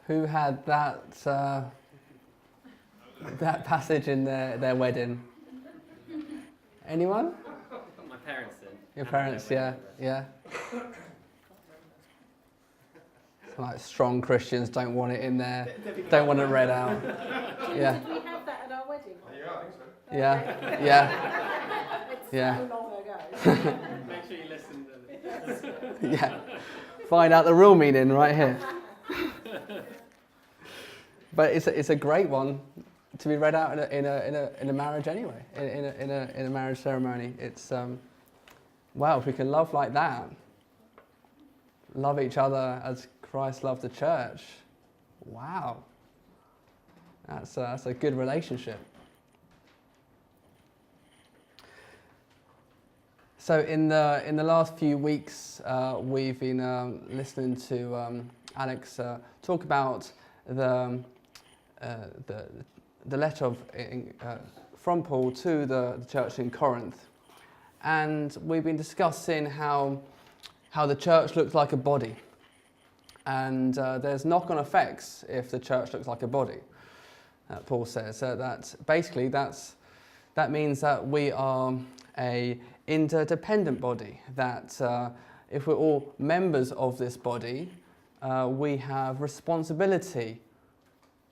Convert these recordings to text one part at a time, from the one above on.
Who had that that passage in their wedding? Anyone? My parents did. Your parents, yeah. It's like strong Christians don't want it in there, don't want it read out. Yeah. Did we have that at our wedding? Yeah, I think so. Yeah. It's Yeah. so long ago. Make sure you listen to this. Yeah. Find out the real meaning right here. But it's a great one to be read out in a marriage anyway, in a marriage ceremony. It's wow, if we can love like that, love each other as Christ loved the church. Wow, that's a good relationship. So in the last few weeks, we've been listening to Alex talk about the letter from Paul to the church in Corinth, and we've been discussing how the church looks like a body, and there's knock-on effects if the church looks like a body. Paul says that means that we are a interdependent body. That if we're all members of this body, we have responsibility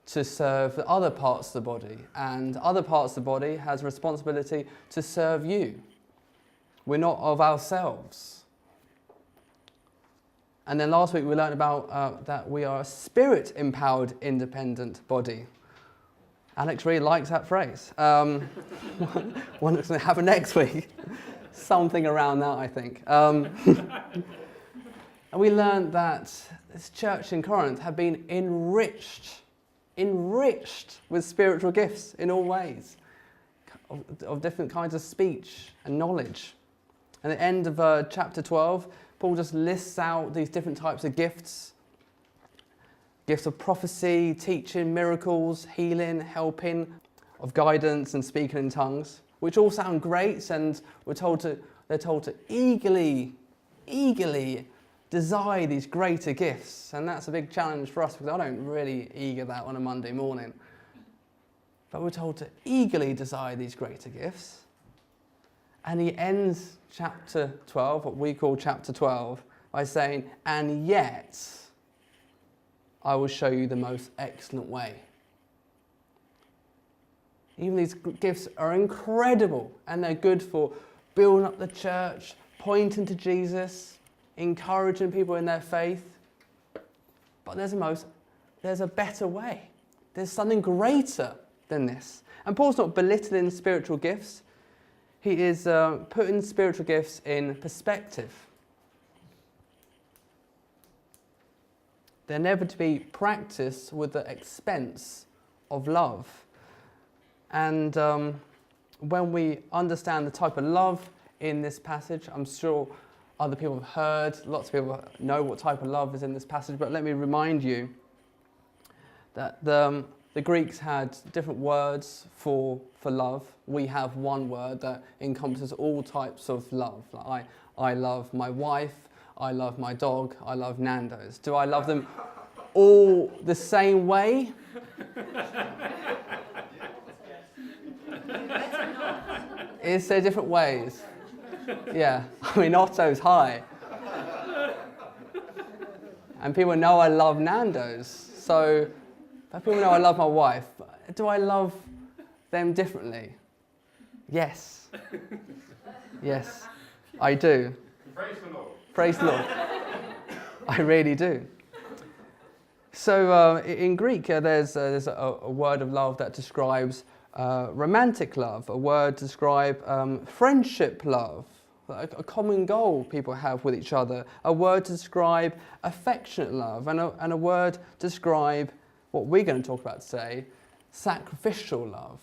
to serve the other parts of the body, and other parts of the body has responsibility to serve you. We're not of ourselves. And then last week we learned about that we are a spirit-empowered independent body. Alex really likes that phrase. What's going to happen next week? Something around that, I think. And we learned that this church in Corinth had been enriched with spiritual gifts in all ways, of different kinds of speech and knowledge. And at the end of chapter 12, Paul just lists out these different types of gifts. Gifts of prophecy, teaching, miracles, healing, helping, of guidance and speaking in tongues, which all sound great, and they're told to eagerly desire these greater gifts. And that's a big challenge for us, because I don't really eager that on a Monday morning. But we're told to eagerly desire these greater gifts. And he ends chapter 12, what we call chapter 12, by saying, and yet I will show you the most excellent way. Even these gifts are incredible, and they're good for building up the church, pointing to Jesus, encouraging people in their faith. But there's a better way. There's something greater than this. And Paul's not belittling spiritual gifts. He is putting spiritual gifts in perspective. They're never to be practiced with the expense of love. And when we understand the type of love in this passage, I'm sure other people have heard, lots of people know what type of love is in this passage, but let me remind you that the Greeks had different words for love. We have one word that encompasses all types of love. Like I love my wife, I love my dog, I love Nando's. Do I love them all the same way? Is there different ways? Yeah, I mean, Otto's high. And people know I love Nando's. So, but people know I love my wife. Do I love them differently? Yes. Yes, I do. Praise the Lord. Praise the Lord. I really do. So in Greek, there's a word of love that describes romantic love, a word to describe friendship love, a common goal people have with each other, a word to describe affectionate love, and a word to describe what we're going to talk about today, sacrificial love,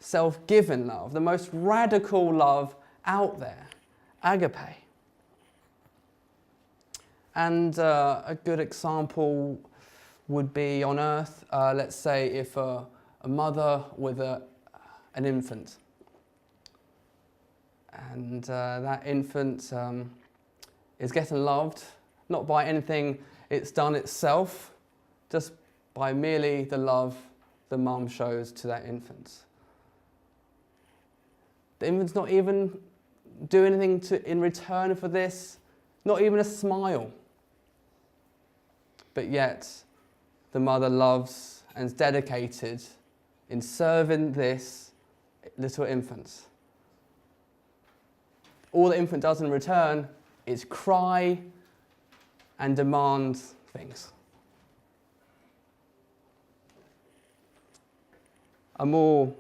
self-given love, the most radical love out there, agape. And a good example would be on earth, let's say if a mother with an infant, and that infant is getting loved, not by anything it's done itself, just by merely the love the mum shows to that infant. The infant's not even doing anything in return for this, not even a smile. But yet, the mother loves and is dedicated in serving this little infant. All the infant does in return is cry and demand things. A more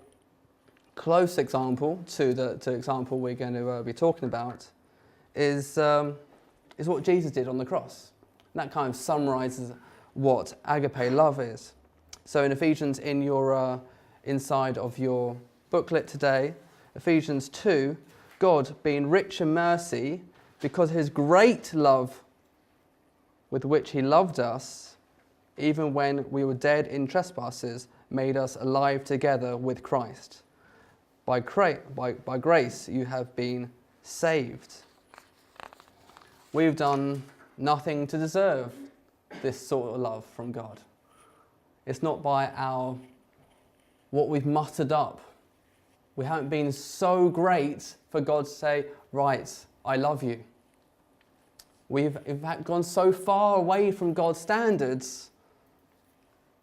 close example to the example we're going to be talking about is what Jesus did on the cross. And that kind of summarizes what agape love is. So in Ephesians, in your inside of your booklet today, Ephesians 2, God, being rich in mercy, because of his great love with which he loved us, even when we were dead in trespasses, made us alive together with Christ. By grace you have been saved. We've done nothing to deserve this sort of love from God. It's not by what we've mustered up. We haven't been so great for God to say, right, I love you. We've in fact gone so far away from God's standards.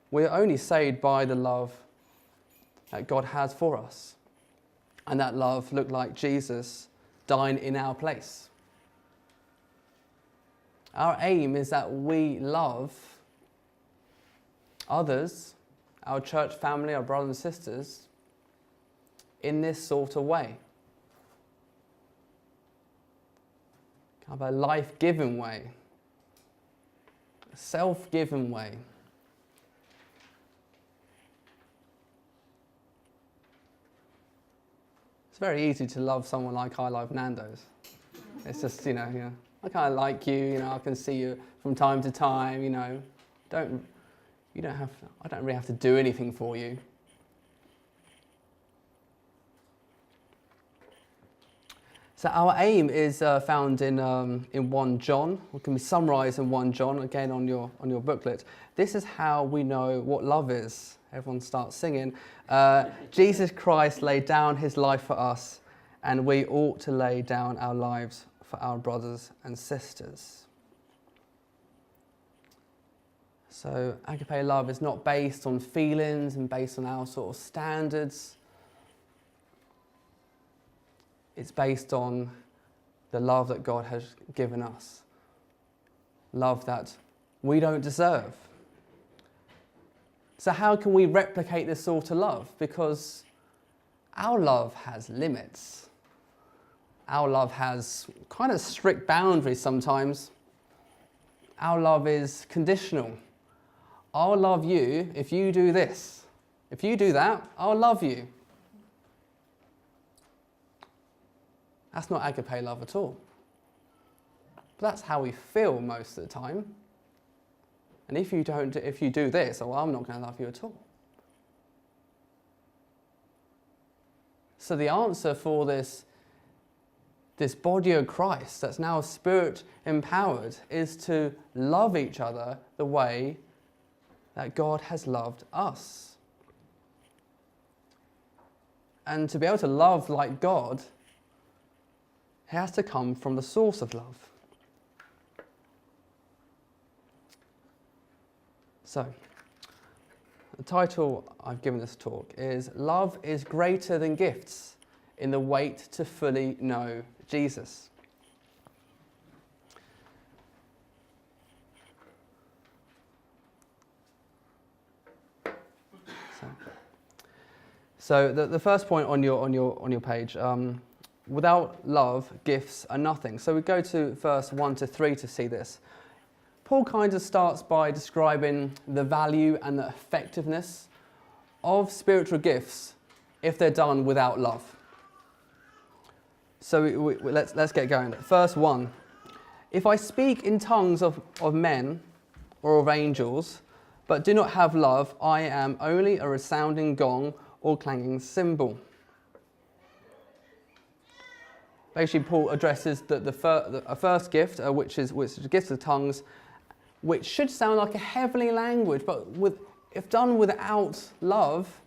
We're only saved by the love that God has for us. And that love looked like Jesus dying in our place. Our aim is that we love others, our church family, our brothers and sisters, in this sort of way. Kind of a life-giving way, a self-giving way. It's very easy to love someone like I love Nando's. It's just, I kind of like you, I can see you from time to time, I don't really have to do anything for you. So our aim is found in 1 John. It can be summarised in 1 John, again on your booklet. This is how we know what love is. Everyone starts singing. Jesus Christ laid down his life for us, and we ought to lay down our lives for our brothers and sisters. So agape love is not based on feelings and based on our sort of standards. It's based on the love that God has given us. Love that we don't deserve. So how can we replicate this sort of love? Because our love has limits. Our love has kind of strict boundaries sometimes. Our love is conditional. I'll love you if you do this. If you do that, I'll love you. That's not agape love at all. But that's how we feel most of the time. And if you do this, well, I'm not going to love you at all. So the answer for this body of Christ that's now spirit empowered is to love each other the way that God has loved us. And to be able to love like God, it has to come from the source of love. So, the title I've given this talk is Love is Greater Than Gifts in the Wait to Fully Know Jesus. So the first point on your page, without love, gifts are nothing. So we go to verse 1 to 3 to see this. Paul kind of starts by describing the value and the effectiveness of spiritual gifts if they're done without love. So let's get going. Verse 1. If I speak in tongues of men or of angels, but do not have love, I am only a resounding gong or clanging cymbal. Basically, Paul addresses the first gift, which is the gift of tongues, which should sound like a heavenly language, but if done without love,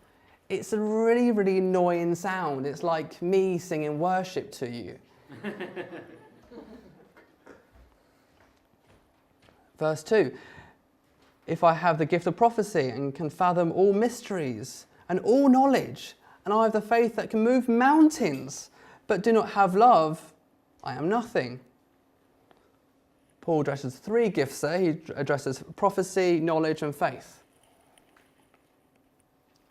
it's a really, really annoying sound. It's like me singing worship to you. Verse 2, if I have the gift of prophecy and can fathom all mysteries and all knowledge, and I have the faith that can move mountains, but do not have love, I am nothing. Paul addresses 3 gifts there. He addresses prophecy, knowledge, and faith.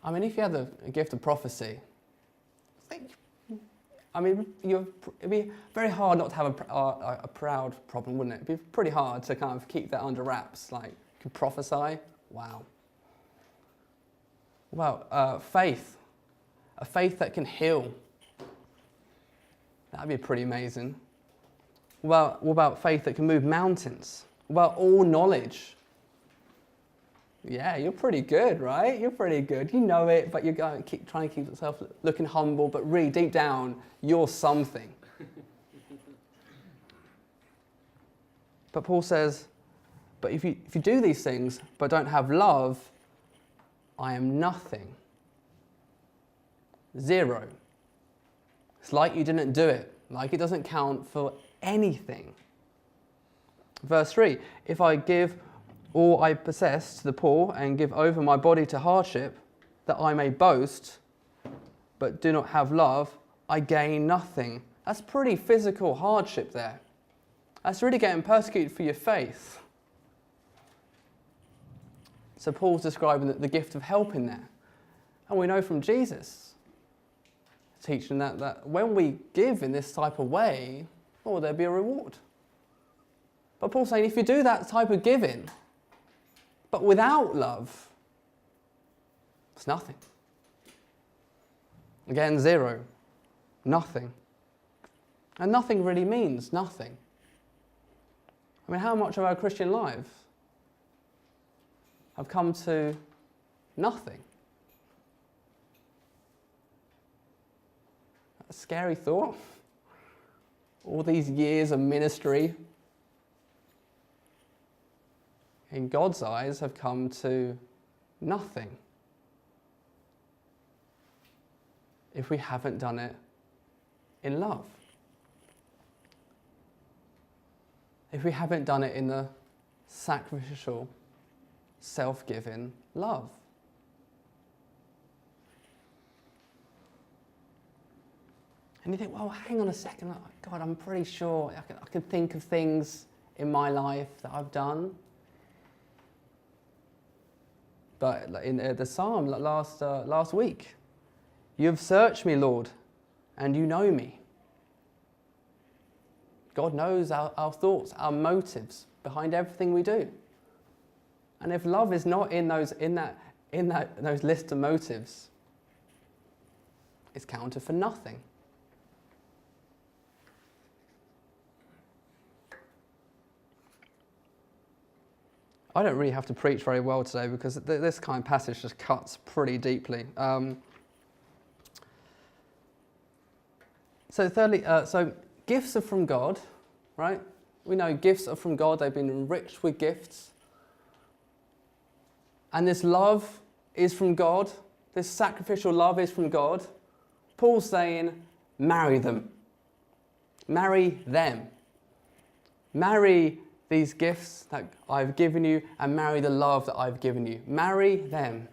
I mean, if you had a gift of prophecy, it'd be very hard not to have a proud problem, wouldn't it? It'd be pretty hard to kind of keep that under wraps. Like, you can prophesy. Wow. Well, faith. A faith that can heal. That'd be pretty amazing. What about faith that can move mountains? What about all knowledge? Yeah, you're pretty good, right? You're pretty good. You know it, but you're going to keep trying to keep yourself looking humble, but really deep down, you're something. But Paul says, but if you do these things but don't have love, I am nothing. 0. It's like you didn't do it, like it doesn't count for anything. Verse 3, if I give all I possess to the poor and give over my body to hardship, that I may boast, but do not have love, I gain nothing. That's pretty physical hardship there. That's really getting persecuted for your faith. So Paul's describing the gift of helping there. And we know from Jesus teaching that when we give in this type of way, there'll be a reward. But Paul's saying if you do that type of giving, but without love, it's nothing. Again, 0. Nothing. And nothing really means nothing. I mean, how much of our Christian lives have come to nothing? A scary thought. All these years of ministry, in God's eyes, have come to nothing if we haven't done it in love. If we haven't done it in the sacrificial, self-giving love. And you think, well, hang on a second. God, I'm pretty sure I can think of things in my life that I've done. But in the psalm last week, you have searched me, Lord, and you know me. God knows our thoughts, our motives behind everything we do. And if love is not in those list of motives, it's counted for nothing. I don't really have to preach very well today because this kind of passage just cuts pretty deeply. So thirdly, so gifts are from God, right? We know gifts are from God. They've been enriched with gifts. And this love is from God. This sacrificial love is from God. Paul's saying, marry them. Marry them. Marry these gifts that I've given you and marry the love that I've given you. Marry them.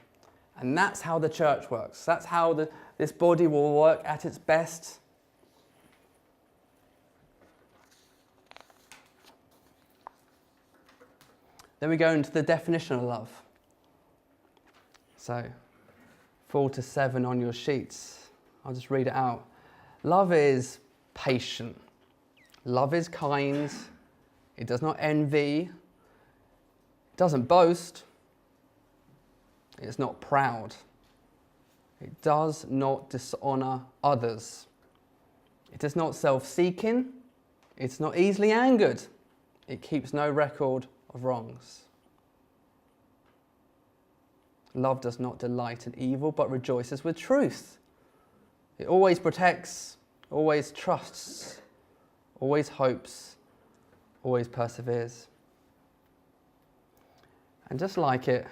And that's how the church works. That's how this body will work at its best. Then we go into the definition of love. So, 4-7 on your sheets. I'll just read it out. Love is patient. Love is kind. It does not envy. It doesn't boast. It's not proud. It does not dishonour others. It is not self-seeking. It's not easily angered. It keeps no record of wrongs. Love does not delight in evil, but rejoices with truth. It always protects, always trusts, always hopes, always perseveres. And just like it,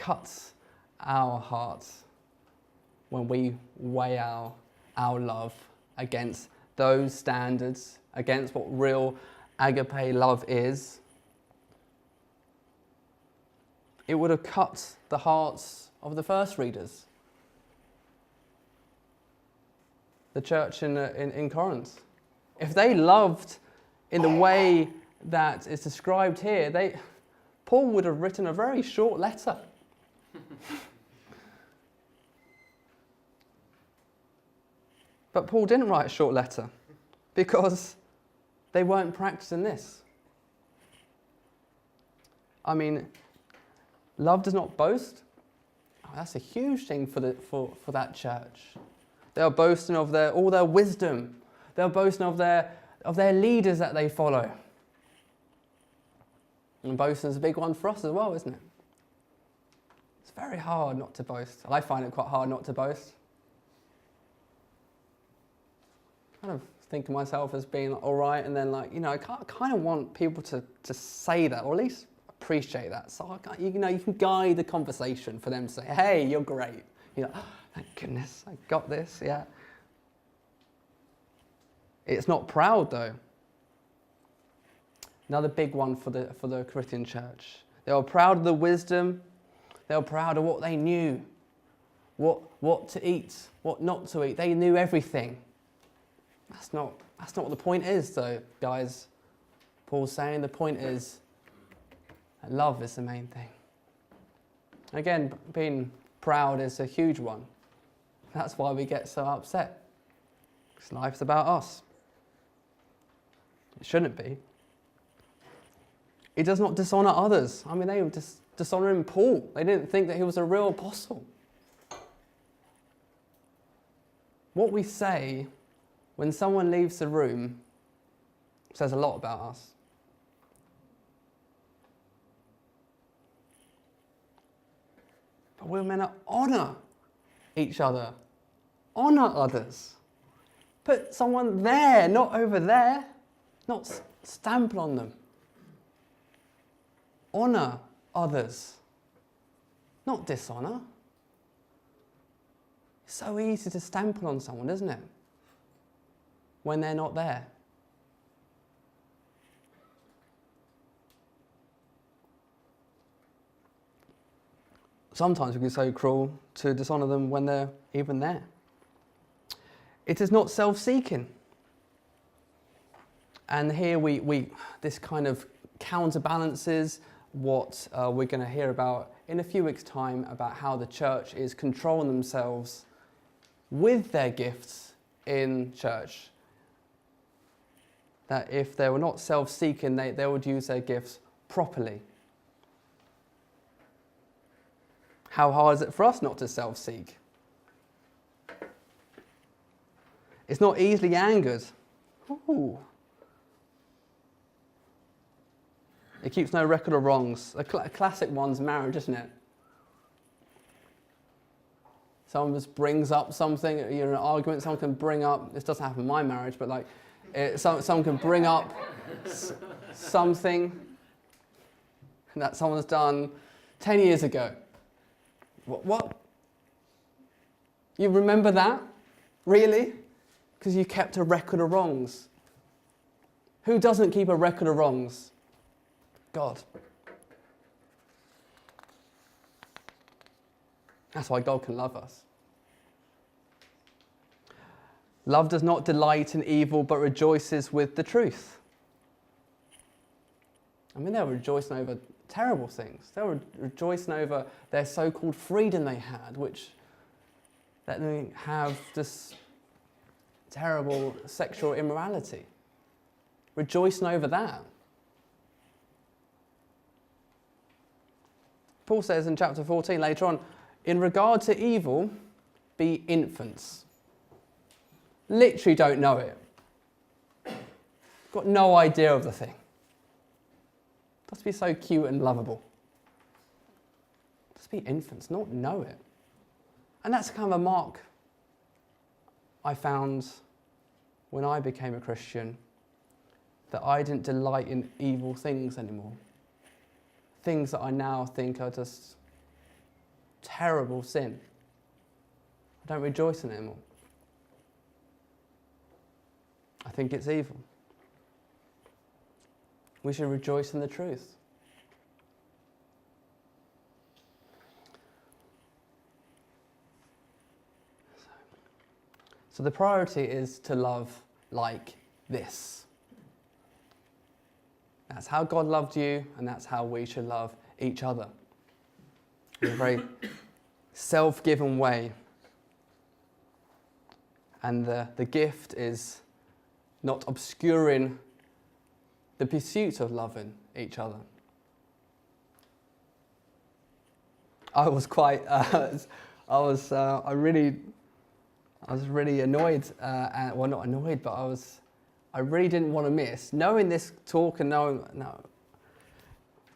cuts our hearts when we weigh our love against those standards, against what real agape love is. It would have cut the hearts of the first readers, the church in Corinth. If they loved in the way that is described here, Paul would have written a very short letter. But Paul didn't write a short letter because they weren't practicing this. I mean, love does not boast. Oh, that's a huge thing for that church. They are boasting of all their wisdom. They are boasting of their leaders that they follow. And boasting is a big one for us as well, isn't it? It's very hard not to boast. I find it quite hard not to boast. I kind of think of myself as being all right, and then I kind of want people to say that, or at least appreciate that. So you can guide the conversation for them to say, "Hey, you're great." Oh, thank goodness, I got this. Yeah. It's not proud though. Another big one for the Corinthian church. They were proud of the wisdom. They were proud of what they knew, what to eat, what not to eat. They knew everything. That's not what the point is, though, guys. Paul's saying the point is that love is the main thing. Again, being proud is a huge one. That's why we get so upset. Because life's about us. It shouldn't be. It does not dishonour others. I mean, they were dishonouring Paul. They didn't think that he was a real apostle. What we say when someone leaves the room says a lot about us. But we're meant to honour each other, honour others. Put someone there, not over there, not stamp on them. Honour others, not dishonour. It's so easy to stamp on someone, isn't it? When they're not there. Sometimes we can be so cruel to dishonour them when they're even there. It is not self-seeking. And here this kind of counterbalances what we're going to hear about in a few weeks' time about how the church is controlling themselves with their gifts in church. That if they were not self-seeking, they would use their gifts properly. How hard is it for us not to self-seek? It's not easily angered. Ooh. It keeps no record of wrongs. A classic one's marriage, isn't it? Someone just brings up something, you're in an argument, someone can bring up, this doesn't happen in my marriage, but someone can bring up something that someone's done 10 years ago. What? You remember that? Really? Because you kept a record of wrongs. Who doesn't keep a record of wrongs? God. That's why God can love us. Love does not delight in evil, but rejoices with the truth. I mean, they were rejoicing over terrible things. They were rejoicing over their so-called freedom they had, which let them have this terrible sexual immorality. Rejoicing over that. Paul says in chapter 14 later on, in regard to evil, be infants. Literally don't know it. Got no idea of the thing. Just be so cute and lovable. Just be infants, not know it. And that's kind of a mark I found when I became a Christian, that I didn't delight in evil things anymore. Things that I now think are just terrible sin. I don't rejoice in it anymore. I think it's evil. We should rejoice in the truth. So the priority is to love like this. That's how God loved you, and that's how we should love each other. In a very self-given way. And the gift is not obscuring the pursuit of loving each other. I was quite, I was really annoyed, well, not annoyed, but I really didn't want to miss, knowing this talk and knowing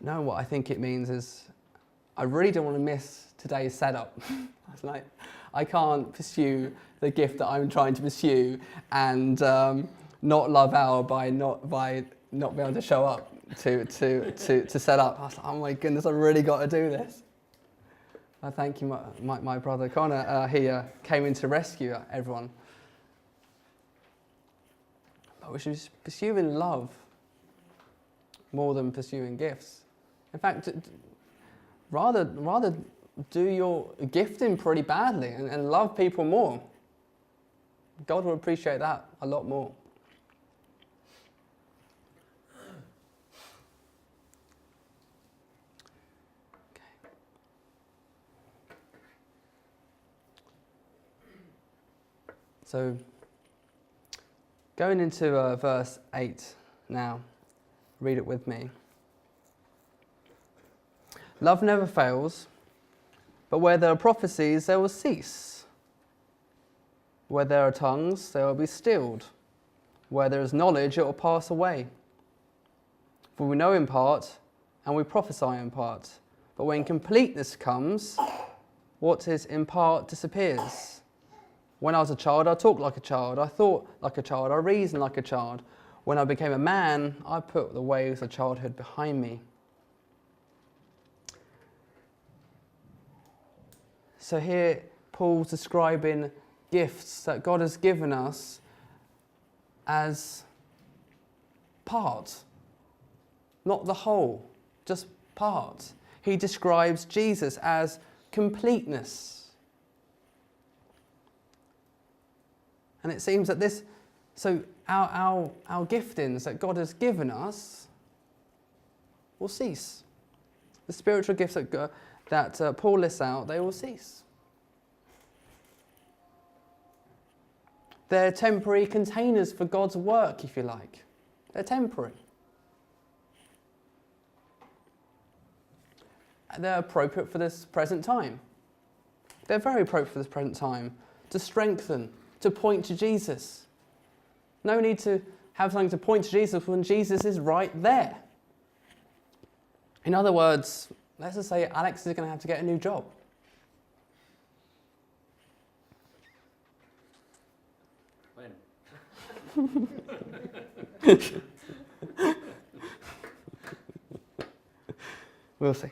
what I think it means is, I really don't want to miss today's setup. I was like, I can't pursue the gift that I'm trying to pursue and not love Al by not being able to show up to set up. I was like, oh my goodness, I really got to do this. I thank you, my brother Connor. He came in to rescue everyone. But we should be pursuing love more than pursuing gifts. In fact, rather do your gifting pretty badly and love people more. God will appreciate that a lot more. So, going into verse 8 now, read it with me. Love never fails, but where there are prophecies, they will cease. Where there are tongues, they will be stilled. Where there is knowledge, it will pass away. For we know in part, and we prophesy in part. But when completeness comes, what is in part disappears. When I was a child, I talked like a child. I thought like a child. I reasoned like a child. When I became a man, I put the ways of childhood behind me. So here, Paul's describing gifts that God has given us as part, not the whole, just part. He describes Jesus as completeness. And it seems that our giftings that God has given us will cease. The spiritual gifts that Paul lists out, they will cease. They're temporary containers for God's work, if you like. They're temporary. They're appropriate for this present time. They're very appropriate for this present time to strengthen, to point to Jesus. No need to have something to point to Jesus when Jesus is right there. In other words, let's just say Alex is going to have to get a new job. When? We'll see.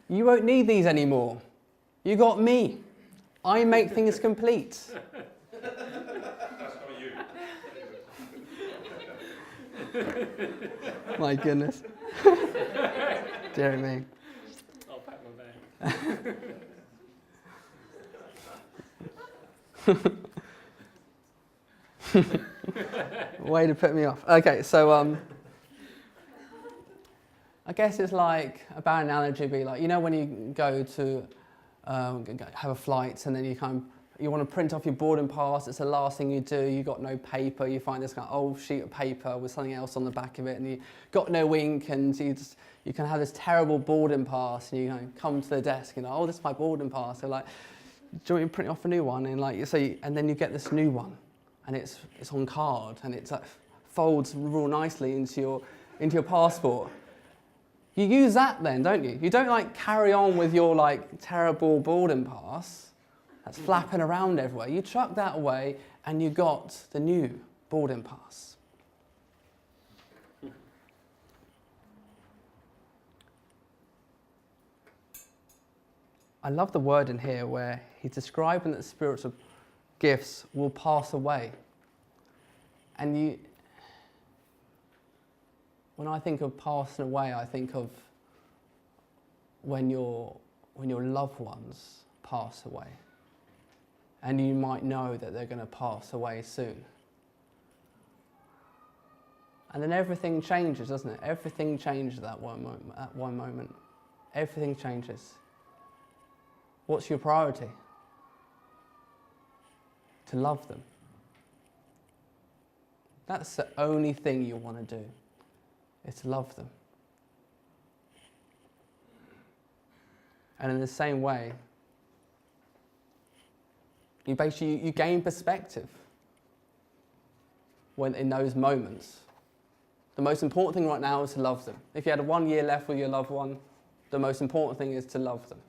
You won't need these anymore. You got me. I make things complete. That's not you. My goodness. Dear me. I'll pack my bag. Way to put me off. Okay, so I guess it's like a bad analogy would be like, you know, when you go to have a flight and then you want to print off your boarding pass, it's the last thing you do, you got no paper, you find this kind of old sheet of paper with something else on the back of it and you got no ink and you can have this terrible boarding pass and you come to the desk and oh, this is my boarding pass. They're like, do you want me to print off a new one? And and then you get this new one and it's on card and it folds real nicely into your passport. You use that then, don't you? You don't carry on with your terrible boarding pass that's flapping around everywhere. You chuck that away and you got the new boarding pass. I love the word in here where he's describing that spiritual gifts will pass away. And when I think of passing away, I think of when your loved ones pass away. And you might know that they're going to pass away soon. And then everything changes, doesn't it? Everything changes at one moment. Everything changes. What's your priority? To love them. That's the only thing you want to do, is to love them. And in the same way, you gain perspective when in those moments. The most important thing right now is to love them. If you had 1 year left with your loved one, the most important thing is to love them.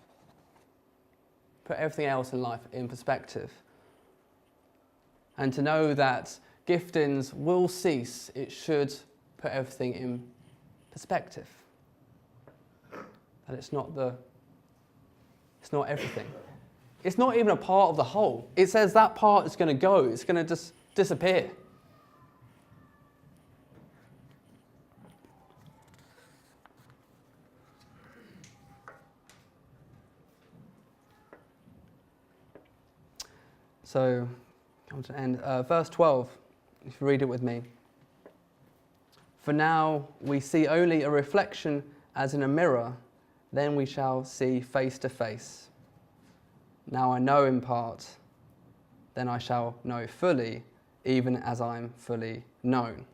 Put everything else in life in perspective. And to know that giftings will cease, it should put everything in perspective. That it's not everything. It's not even a part of the whole. It says that part is going to go. It's going to just disappear. So, come to the end. Verse 12, if you read it with me. For now we see only a reflection as in a mirror, then we shall see face to face. Now I know in part, then I shall know fully, even as I'm fully known.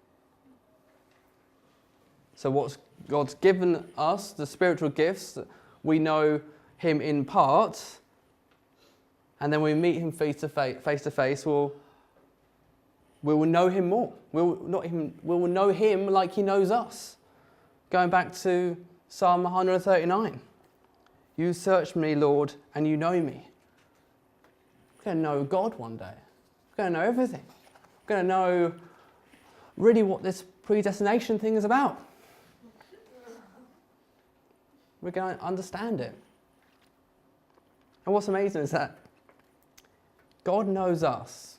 So God's given us, the spiritual gifts, we know him in part, and then we meet him face to face, we will know him more. We will know him like he knows us. Going back to Psalm 139. You search me, Lord, and you know me. We're going to know God one day. We're going to know everything. We're going to know really what this predestination thing is about. We're going to understand it. And what's amazing is that God knows us.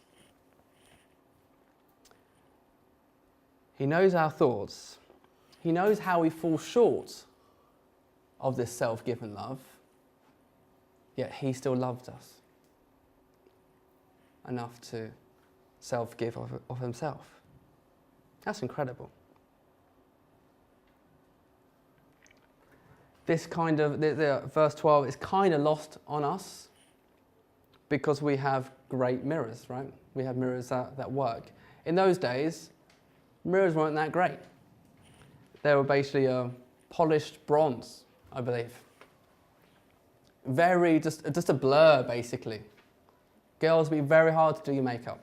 He knows our thoughts. He knows how we fall short of this self-given love, yet he still loved us enough to self-give of himself. That's incredible. This kind of, verse 12 is kind of lost on us because we have great mirrors, right? We have mirrors that work. In those days, mirrors weren't that great. They were basically polished bronze, I believe. Very, just a blur, basically. Girls, it'd be very hard to do your makeup.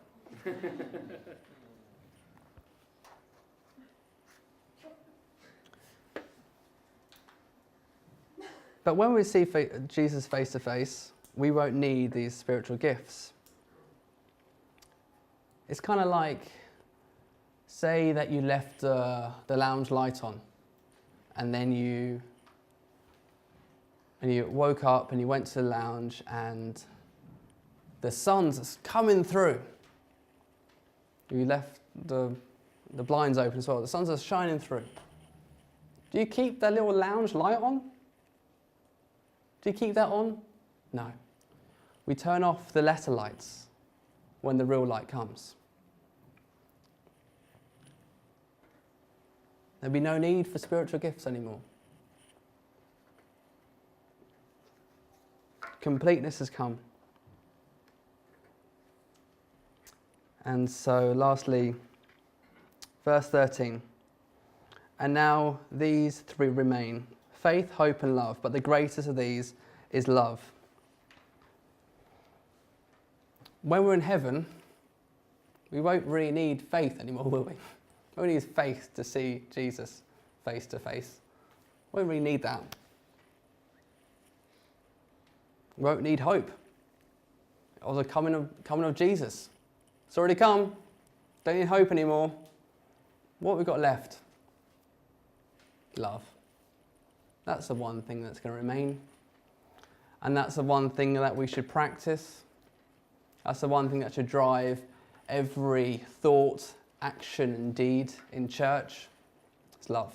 But when we see Jesus face to face, we won't need these spiritual gifts. It's kind of like, say that you left the lounge light on, and then you woke up and you went to the lounge and the sun's coming through. You left the blinds open as well. The sun's just shining through. Do you keep that little lounge light on? Do you keep that on? No. We turn off the letter lights when the real light comes. There'll be no need for spiritual gifts anymore. Completeness has come. And so, lastly, verse 13. And now these three remain: faith, hope, and love. But the greatest of these is love. When we're in heaven, we won't really need faith anymore, will we? We won't need faith to see Jesus face to face. We won't really need that. We won't need hope. Or the coming of Jesus. It's already come. Don't need hope anymore. What have we got left? Love. That's the one thing that's going to remain. And that's the one thing that we should practice. That's the one thing that should drive every thought, action and deed in church. It's love.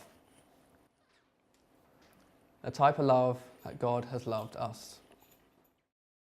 The type of love that God has loved us.